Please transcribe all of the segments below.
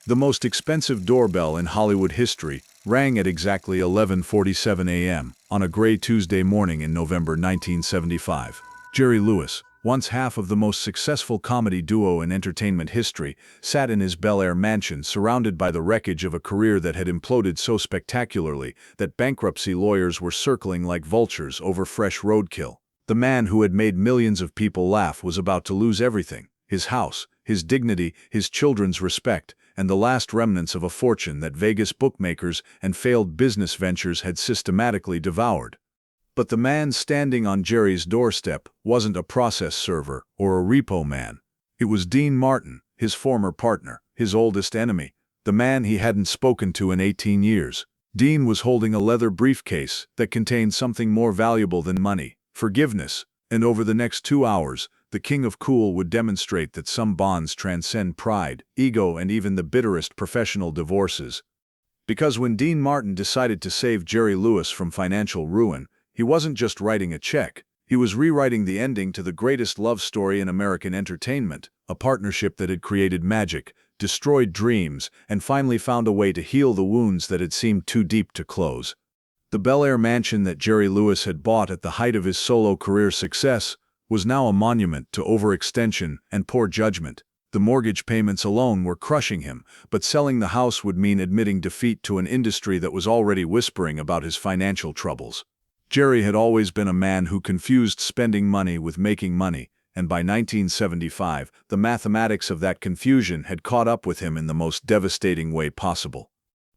The most expensive doorbell in Hollywood history rang at exactly 11:47 a.m. on a gray Tuesday morning in November 1975. Jerry Lewis, once half of the most successful comedy duo in entertainment history, sat in his Bel Air mansion surrounded by the wreckage of a career that had imploded so spectacularly that bankruptcy lawyers were circling like vultures over fresh roadkill. The man who had made millions of people laugh was about to lose everything: his house, his dignity, his children's respect, and the last remnants of a fortune that Vegas bookmakers and failed business ventures had systematically devoured. But the man standing on Jerry's doorstep wasn't a process server or a repo man. It was Dean Martin, his former partner, his oldest enemy, the man he hadn't spoken to in 18 years. Dean was holding a leather briefcase that contained something more valuable than money: forgiveness. And over the next 2 hours, the King of Cool would demonstrate that some bonds transcend pride, ego, and even the bitterest professional divorces. Because when Dean Martin decided to save Jerry Lewis from financial ruin, he wasn't just writing a check. He was rewriting the ending to the greatest love story in American entertainment, a partnership that had created magic, destroyed dreams, and finally found a way to heal the wounds that had seemed too deep to close. The Bel Air mansion that Jerry Lewis had bought at the height of his solo career success was now a monument to overextension and poor judgment. The mortgage payments alone were crushing him, but selling the house would mean admitting defeat to an industry that was already whispering about his financial troubles. Jerry had always been a man who confused spending money with making money, and by 1975, the mathematics of that confusion had caught up with him in the most devastating way possible.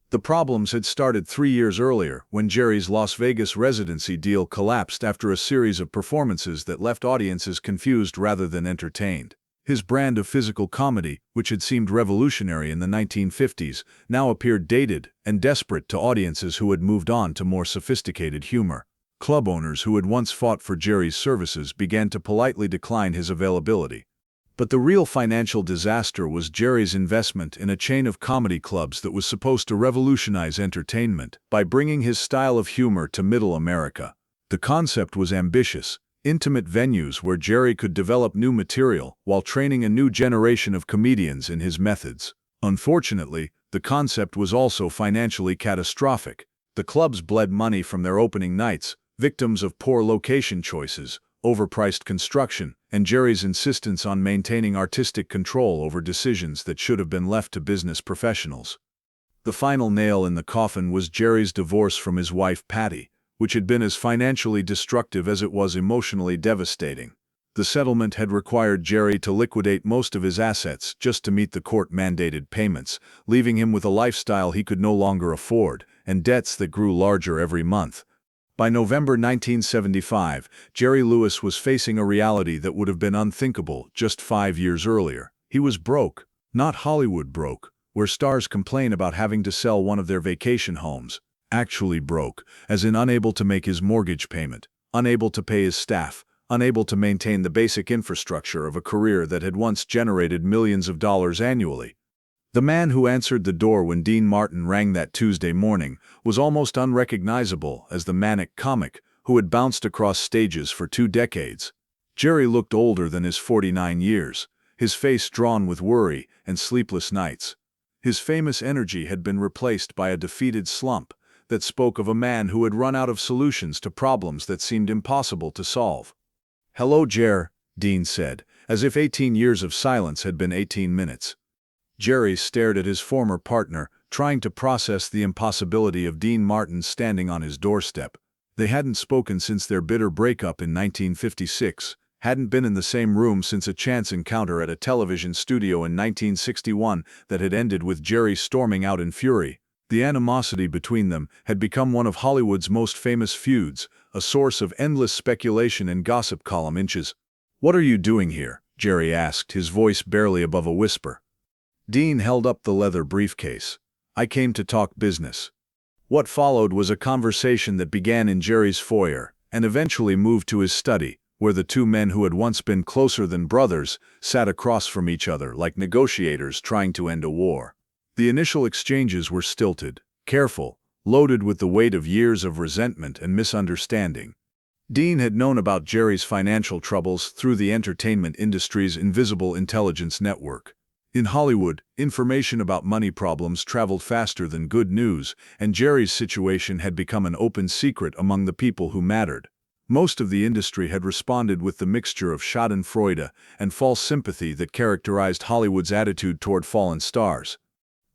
The problems had started 3 years earlier when Jerry's Las Vegas residency deal collapsed after a series of performances that left audiences confused rather than entertained. His brand of physical comedy, which had seemed revolutionary in the 1950s, now appeared dated and desperate to audiences who had moved on to more sophisticated humor. Club owners who had once fought for Jerry's services began to politely decline his availability. But the real financial disaster was Jerry's investment in a chain of comedy clubs that was supposed to revolutionize entertainment by bringing his style of humor to Middle America. The concept was ambitious: intimate venues where Jerry could develop new material while training a new generation of comedians in his methods. Unfortunately, the concept was also financially catastrophic. The clubs bled money from their opening nights, victims of poor location choices, overpriced construction, and Jerry's insistence on maintaining artistic control over decisions that should have been left to business professionals. The final nail in the coffin was Jerry's divorce from his wife Patty, which had been as financially destructive as it was emotionally devastating. The settlement had required Jerry to liquidate most of his assets just to meet the court-mandated payments, leaving him with a lifestyle he could no longer afford, and debts that grew larger every month. By November 1975, Jerry Lewis was facing a reality that would have been unthinkable just 5 years earlier. He was broke, not Hollywood broke, where stars complain about having to sell one of their vacation homes. Actually broke, as in unable to make his mortgage payment, unable to pay his staff, unable to maintain the basic infrastructure of a career that had once generated millions of dollars annually. The man who answered the door when Dean Martin rang that Tuesday morning was almost unrecognizable as the manic comic who had bounced across stages for 2 decades. Jerry looked older than his 49 years, his face drawn with worry and sleepless nights. His famous energy had been replaced by a defeated slump that spoke of a man who had run out of solutions to problems that seemed impossible to solve. "Hello, Jer," Dean said, as if 18 years of silence had been 18 minutes. Jerry stared at his former partner, trying to process the impossibility of Dean Martin standing on his doorstep. They hadn't spoken since their bitter breakup in 1956, hadn't been in the same room since a chance encounter at a television studio in 1961 that had ended with Jerry storming out in fury. The animosity between them had become one of Hollywood's most famous feuds, a source of endless speculation and gossip column inches. "What are you doing here?" Jerry asked, his voice barely above a whisper. Dean held up the leather briefcase. "I came to talk business." What followed was a conversation that began in Jerry's foyer and eventually moved to his study, where the two men who had once been closer than brothers sat across from each other like negotiators trying to end a war. The initial exchanges were stilted, careful, loaded with the weight of years of resentment and misunderstanding. Dean had known about Jerry's financial troubles through the entertainment industry's invisible intelligence network. In Hollywood, information about money problems traveled faster than good news, and Jerry's situation had become an open secret among the people who mattered. Most of the industry had responded with the mixture of schadenfreude and false sympathy that characterized Hollywood's attitude toward fallen stars.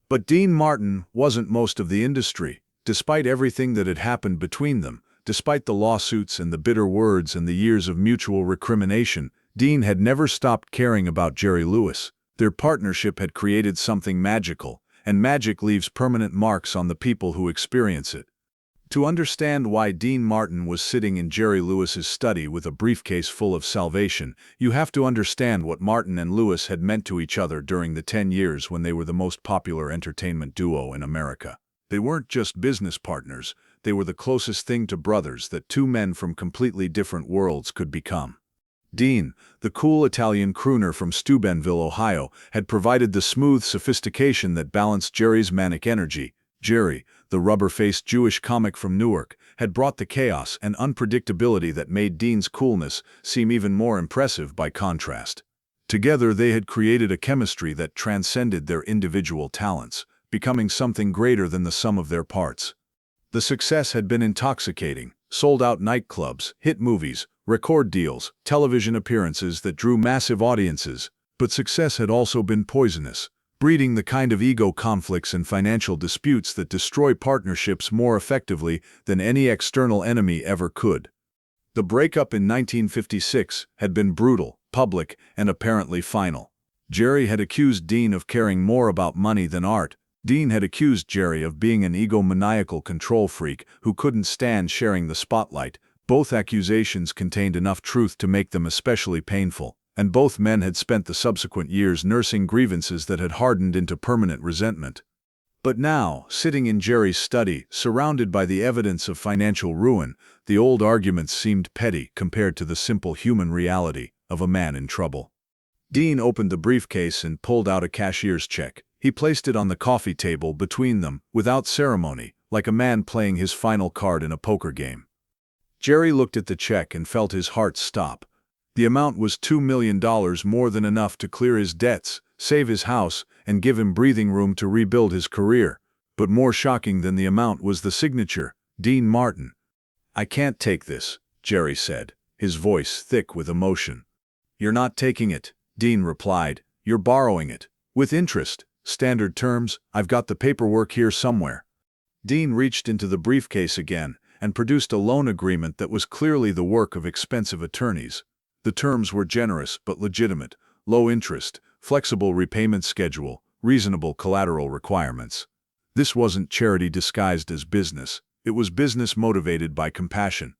But Dean Martin wasn't most of the industry. Despite everything that had happened between them, despite the lawsuits and the bitter words and the years of mutual recrimination, Dean had never stopped caring about Jerry Lewis. Their partnership had created something magical, and magic leaves permanent marks on the people who experience it. To understand why Dean Martin was sitting in Jerry Lewis's study with a briefcase full of salvation, you have to understand what Martin and Lewis had meant to each other during the 10 years when they were the most popular entertainment duo in America. They weren't just business partners, they were the closest thing to brothers that two men from completely different worlds could become. Dean, the cool Italian crooner from Steubenville, Ohio, had provided the smooth sophistication that balanced Jerry's manic energy. Jerry, the rubber-faced Jewish comic from Newark, had brought the chaos and unpredictability that made Dean's coolness seem even more impressive by contrast. Together they had created a chemistry that transcended their individual talents, becoming something greater than the sum of their parts. The success had been intoxicating: sold-out nightclubs, hit movies, record deals, television appearances that drew massive audiences. But success had also been poisonous, breeding the kind of ego conflicts and financial disputes that destroy partnerships more effectively than any external enemy ever could. The breakup in 1956 had been brutal, public, and apparently final. Jerry had accused Dean of caring more about money than art. Dean had accused Jerry of being an egomaniacal control freak who couldn't stand sharing the spotlight. Both accusations contained enough truth to make them especially painful, and both men had spent the subsequent years nursing grievances that had hardened into permanent resentment. But now, sitting in Jerry's study, surrounded by the evidence of financial ruin, the old arguments seemed petty compared to the simple human reality of a man in trouble. Dean opened the briefcase and pulled out a cashier's check. He placed it on the coffee table between them, without ceremony, like a man playing his final card in a poker game. Jerry looked at the check and felt his heart stop. The amount was $2 million, more than enough to clear his debts, save his house, and give him breathing room to rebuild his career. But more shocking than the amount was the signature: Dean Martin. "I can't take this," Jerry said, his voice thick with emotion. "You're not taking it," Dean replied. "You're borrowing it. With interest. Standard terms. I've got the paperwork here somewhere." Dean reached into the briefcase again and produced a loan agreement that was clearly the work of expensive attorneys. The terms were generous but legitimate: low interest, flexible repayment schedule, reasonable collateral requirements. This wasn't charity disguised as business. It was business motivated by compassion.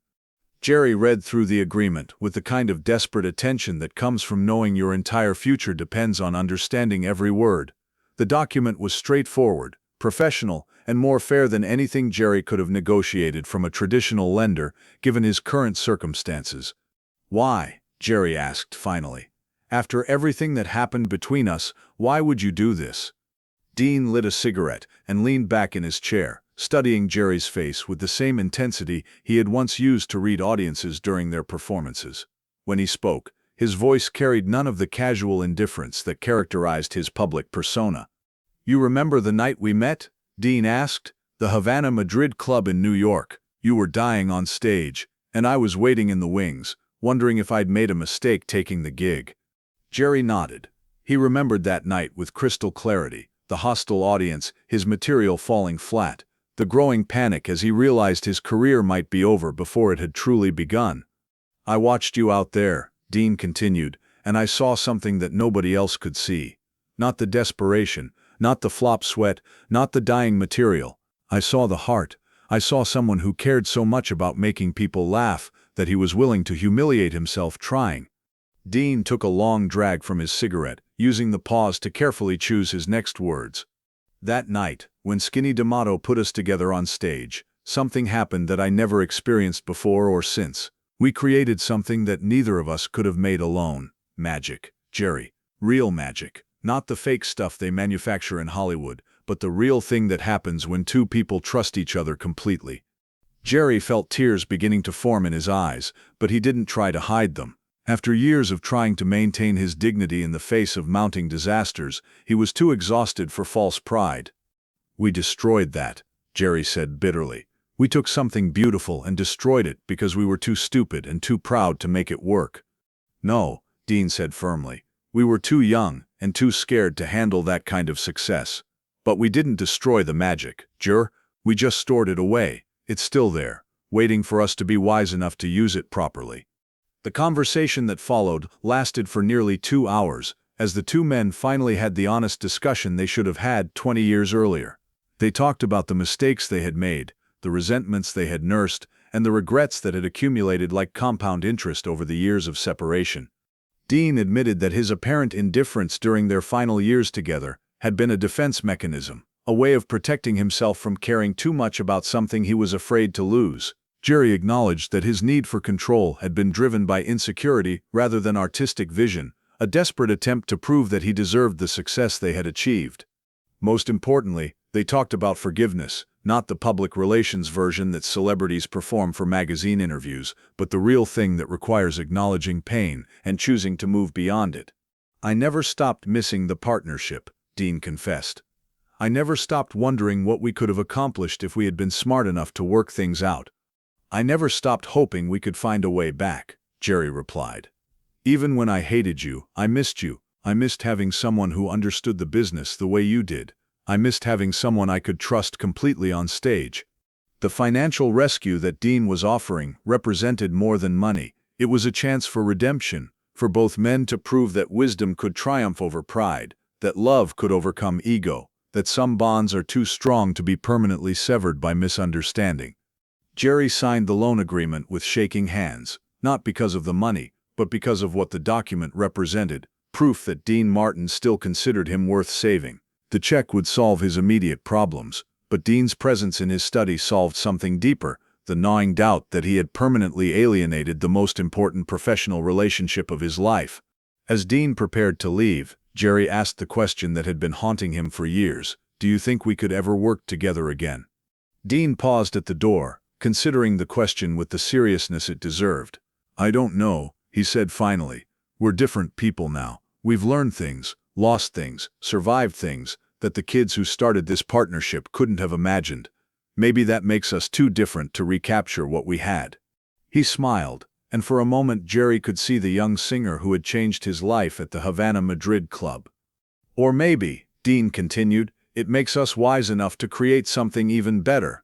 Jerry read through the agreement with the kind of desperate attention that comes from knowing your entire future depends on understanding every word. The document was straightforward, professional, and more fair than anything Jerry could have negotiated from a traditional lender, given his current circumstances. "Why?" Jerry asked finally. "After everything that happened between us, why would you do this?" Dean lit a cigarette and leaned back in his chair, studying Jerry's face with the same intensity he had once used to read audiences during their performances. When he spoke, his voice carried none of the casual indifference that characterized his public persona. "You remember the night we met?" Dean asked. "The Havana Madrid Club in New York. You were dying on stage, and I was waiting in the wings, wondering if I'd made a mistake taking the gig." Jerry nodded. He remembered that night with crystal clarity: the hostile audience, his material falling flat, the growing panic as he realized his career might be over before it had truly begun. "I watched you out there," Dean continued, "and I saw something that nobody else could see. Not the desperation, not the flop sweat, not the dying material. I saw the heart. I saw someone who cared so much about making people laugh that he was willing to humiliate himself trying." Dean took a long drag from his cigarette, using the pause to carefully choose his next words. "That night, when Skinny D'Amato put us together on stage, something happened that I never experienced before or since. We created something that neither of us could have made alone. Magic, Jerry. Real magic. Not the fake stuff they manufacture in Hollywood, but the real thing that happens when two people trust each other completely." Jerry felt tears beginning to form in his eyes, but he didn't try to hide them. After years of trying to maintain his dignity in the face of mounting disasters, he was too exhausted for false pride. "We destroyed that," Jerry said bitterly. "We took something beautiful and destroyed it because we were too stupid and too proud to make it work." "No," Dean said firmly. "We were too young and too scared to handle that kind of success. But we didn't destroy the magic, Jer. We just stored it away. It's still there, waiting for us to be wise enough to use it properly." The conversation that followed lasted for nearly 2 hours, as the two men finally had the honest discussion they should have had 20 years earlier. They talked about the mistakes they had made, the resentments they had nursed, and the regrets that had accumulated like compound interest over the years of separation. Dean admitted that his apparent indifference during their final years together had been a defense mechanism, a way of protecting himself from caring too much about something he was afraid to lose. Jerry acknowledged that his need for control had been driven by insecurity rather than artistic vision, a desperate attempt to prove that he deserved the success they had achieved. Most importantly, they talked about forgiveness, not the public relations version that celebrities perform for magazine interviews, but the real thing that requires acknowledging pain and choosing to move beyond it. "I never stopped missing the partnership," Dean confessed. "I never stopped wondering what we could have accomplished if we had been smart enough to work things out. I never stopped hoping we could find a way back," Jerry replied. "Even when I hated you, I missed you. I missed having someone who understood the business the way you did. I missed having someone I could trust completely on stage." The financial rescue that Dean was offering represented more than money. It was a chance for redemption, for both men to prove that wisdom could triumph over pride, that love could overcome ego, that some bonds are too strong to be permanently severed by misunderstanding. Jerry signed the loan agreement with shaking hands, not because of the money, but because of what the document represented, proof that Dean Martin still considered him worth saving. The check would solve his immediate problems, but Dean's presence in his study solved something deeper, the gnawing doubt that he had permanently alienated the most important professional relationship of his life. As Dean prepared to leave, Jerry asked the question that had been haunting him for years: "Do you think we could ever work together again?" Dean paused at the door, considering the question with the seriousness it deserved. "I don't know," he said finally. "We're different people now. We've learned things, lost things, survived things that the kids who started this partnership couldn't have imagined. Maybe that makes us too different to recapture what we had." He smiled, and for a moment Jerry could see the young singer who had changed his life at the Havana Madrid club. "Or maybe," Dean continued, "it makes us wise enough to create something even better."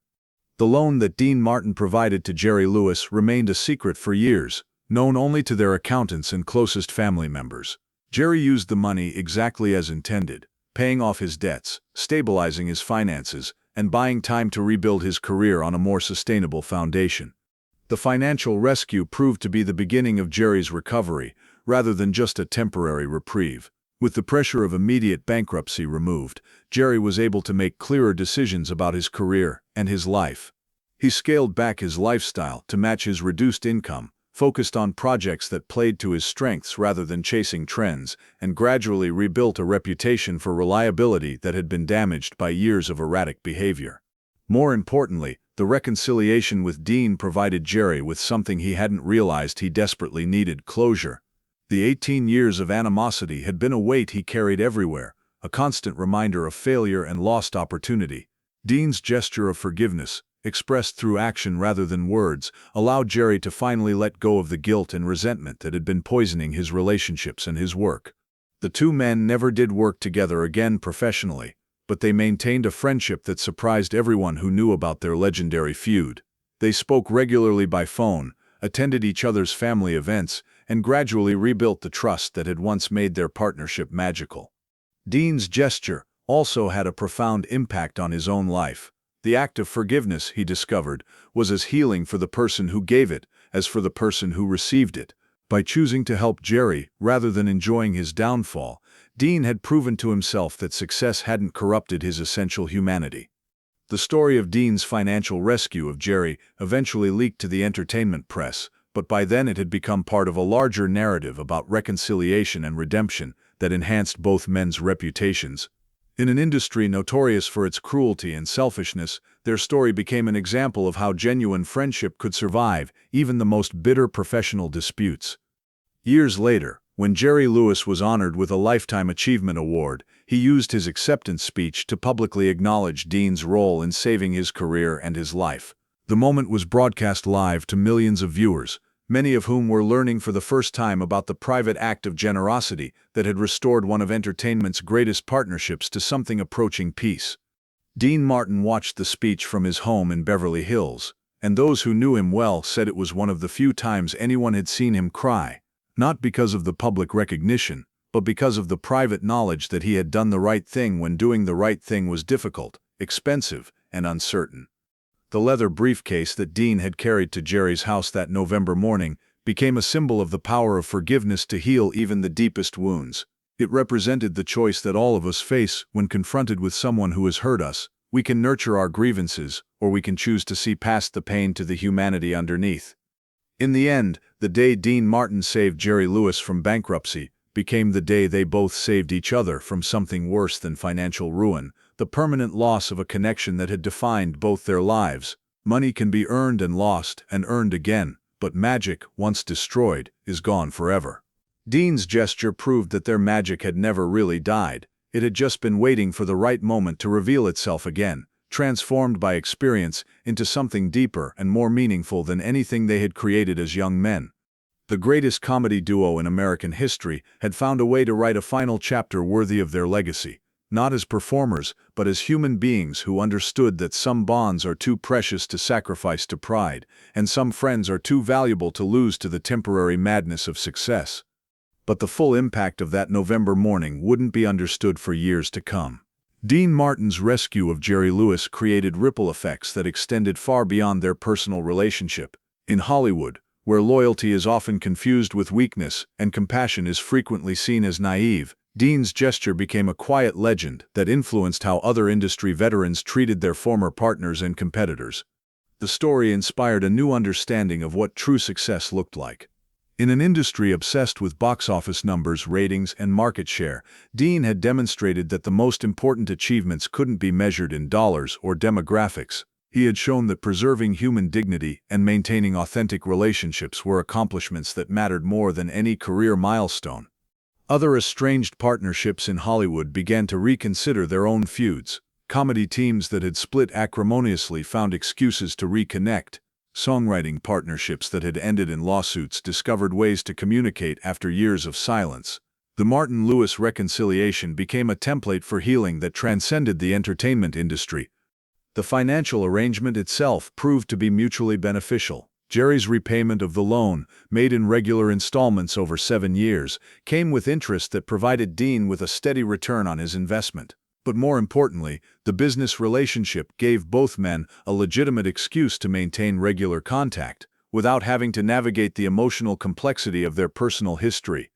The loan that Dean Martin provided to Jerry Lewis remained a secret for years, known only to their accountants and closest family members. Jerry used the money exactly as intended, paying off his debts, stabilizing his finances, and buying time to rebuild his career on a more sustainable foundation. The financial rescue proved to be the beginning of Jerry's recovery, rather than just a temporary reprieve. With the pressure of immediate bankruptcy removed, Jerry was able to make clearer decisions about his career and his life. He scaled back his lifestyle to match his reduced income, focused on projects that played to his strengths rather than chasing trends, and gradually rebuilt a reputation for reliability that had been damaged by years of erratic behavior. More importantly, the reconciliation with Dean provided Jerry with something he hadn't realized he desperately needed: closure. The 18 years of animosity had been a weight he carried everywhere, a constant reminder of failure and lost opportunity. Dean's gesture of forgiveness, expressed through action rather than words, allowed Jerry to finally let go of the guilt and resentment that had been poisoning his relationships and his work. The two men never did work together again professionally, but they maintained a friendship that surprised everyone who knew about their legendary feud. They spoke regularly by phone, attended each other's family events, and gradually rebuilt the trust that had once made their partnership magical. Dean's gesture also had a profound impact on his own life. The act of forgiveness, he discovered, was as healing for the person who gave it as for the person who received it. By choosing to help Jerry rather than enjoying his downfall, Dean had proven to himself that success hadn't corrupted his essential humanity. The story of Dean's financial rescue of Jerry eventually leaked to the entertainment press, but by then it had become part of a larger narrative about reconciliation and redemption that enhanced both men's reputations. In an industry notorious for its cruelty and selfishness, their story became an example of how genuine friendship could survive even the most bitter professional disputes. Years later, when Jerry Lewis was honored with a Lifetime Achievement Award, he used his acceptance speech to publicly acknowledge Dean's role in saving his career and his life. The moment was broadcast live to millions of viewers, many of whom were learning for the first time about the private act of generosity that had restored one of entertainment's greatest partnerships to something approaching peace. Dean Martin watched the speech from his home in Beverly Hills, and those who knew him well said it was one of the few times anyone had seen him cry, not because of the public recognition, but because of the private knowledge that he had done the right thing when doing the right thing was difficult, expensive, and uncertain. The leather briefcase that Dean had carried to Jerry's house that November morning became a symbol of the power of forgiveness to heal even the deepest wounds. It represented the choice that all of us face when confronted with someone who has hurt us. We can nurture our grievances, or we can choose to see past the pain to the humanity underneath. In the end, the day Dean Martin saved Jerry Lewis from bankruptcy became the day they both saved each other from something worse than financial ruin, the permanent loss of a connection that had defined both their lives. Money can be earned and lost and earned again, but magic, once destroyed, is gone forever. Dean's gesture proved that their magic had never really died. It had just been waiting for the right moment to reveal itself again, transformed by experience into something deeper and more meaningful than anything they had created as young men. The greatest comedy duo in American history had found a way to write a final chapter worthy of their legacy, not as performers, but as human beings who understood that some bonds are too precious to sacrifice to pride, and some friends are too valuable to lose to the temporary madness of success. But the full impact of that November morning wouldn't be understood for years to come. Dean Martin's rescue of Jerry Lewis created ripple effects that extended far beyond their personal relationship. In Hollywood, where loyalty is often confused with weakness and compassion is frequently seen as naive, Dean's gesture became a quiet legend that influenced how other industry veterans treated their former partners and competitors. The story inspired a new understanding of what true success looked like. In an industry obsessed with box office numbers, ratings, and market share, Dean had demonstrated that the most important achievements couldn't be measured in dollars or demographics. He had shown that preserving human dignity and maintaining authentic relationships were accomplishments that mattered more than any career milestone. Other estranged partnerships in Hollywood began to reconsider their own feuds. Comedy teams that had split acrimoniously found excuses to reconnect. Songwriting partnerships that had ended in lawsuits discovered ways to communicate after years of silence. The Martin-Lewis reconciliation became a template for healing that transcended the entertainment industry. The financial arrangement itself proved to be mutually beneficial. Jerry's repayment of the loan, made in regular installments over 7 years, came with interest that provided Dean with a steady return on his investment. But more importantly, the business relationship gave both men a legitimate excuse to maintain regular contact, without having to navigate the emotional complexity of their personal history.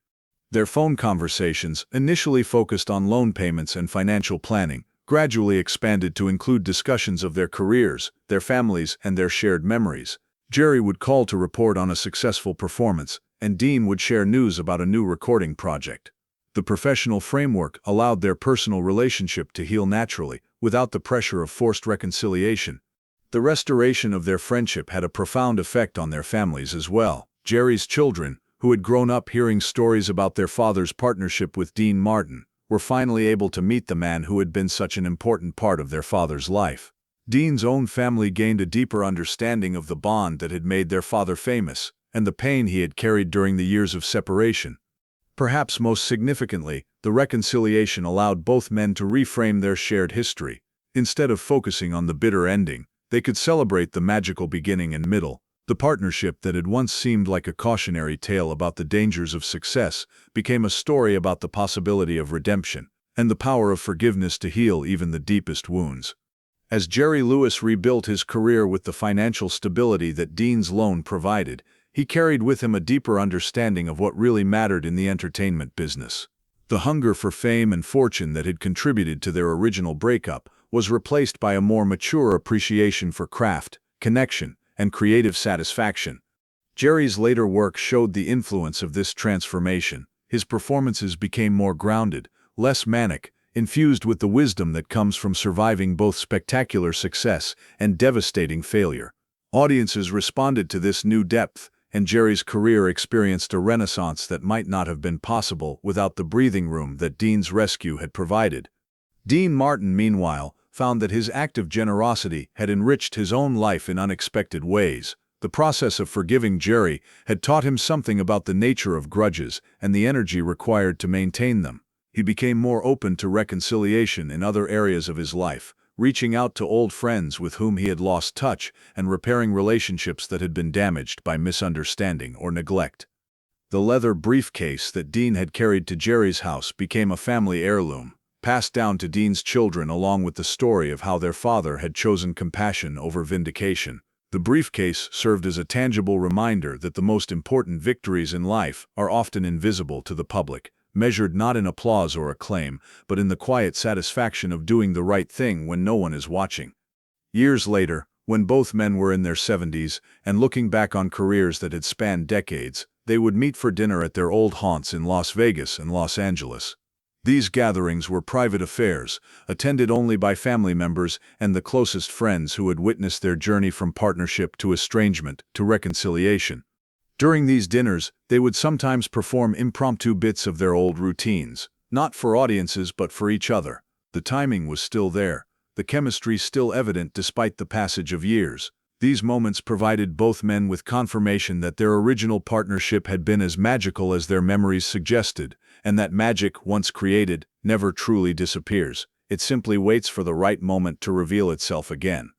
Their phone conversations, initially focused on loan payments and financial planning, gradually expanded to include discussions of their careers, their families, and their shared memories. Jerry would call to report on a successful performance, and Dean would share news about a new recording project. The professional framework allowed their personal relationship to heal naturally, without the pressure of forced reconciliation. The restoration of their friendship had a profound effect on their families as well. Jerry's children, who had grown up hearing stories about their father's partnership with Dean Martin, were finally able to meet the man who had been such an important part of their father's life. Dean's own family gained a deeper understanding of the bond that had made their father famous, and the pain he had carried during the years of separation. Perhaps most significantly, the reconciliation allowed both men to reframe their shared history. Instead of focusing on the bitter ending, they could celebrate the magical beginning and middle. The partnership that had once seemed like a cautionary tale about the dangers of success became a story about the possibility of redemption and the power of forgiveness to heal even the deepest wounds. As Jerry Lewis rebuilt his career with the financial stability that Dean's loan provided, he carried with him a deeper understanding of what really mattered in the entertainment business. The hunger for fame and fortune that had contributed to their original breakup was replaced by a more mature appreciation for craft, connection, and creative satisfaction. Jerry's later work showed the influence of this transformation. His performances became more grounded, less manic, infused with the wisdom that comes from surviving both spectacular success and devastating failure. Audiences responded to this new depth, and Jerry's career experienced a renaissance that might not have been possible without the breathing room that Dean's rescue had provided. Dean Martin, meanwhile, found that his act of generosity had enriched his own life in unexpected ways. The process of forgiving Jerry had taught him something about the nature of grudges and the energy required to maintain them. He became more open to reconciliation in other areas of his life, reaching out to old friends with whom he had lost touch and repairing relationships that had been damaged by misunderstanding or neglect. The leather briefcase that Dean had carried to Jerry's house became a family heirloom, passed down to Dean's children along with the story of how their father had chosen compassion over vindication. The briefcase served as a tangible reminder that the most important victories in life are often invisible to the public, measured not in applause or acclaim, but in the quiet satisfaction of doing the right thing when no one is watching. Years later, when both men were in their 70s and looking back on careers that had spanned decades, they would meet for dinner at their old haunts in Las Vegas and Los Angeles. These gatherings were private affairs, attended only by family members and the closest friends who had witnessed their journey from partnership to estrangement to reconciliation. During these dinners, they would sometimes perform impromptu bits of their old routines, not for audiences but for each other. The timing was still there, the chemistry still evident despite the passage of years. These moments provided both men with confirmation that their original partnership had been as magical as their memories suggested, and that magic, once created, never truly disappears. It simply waits for the right moment to reveal itself again.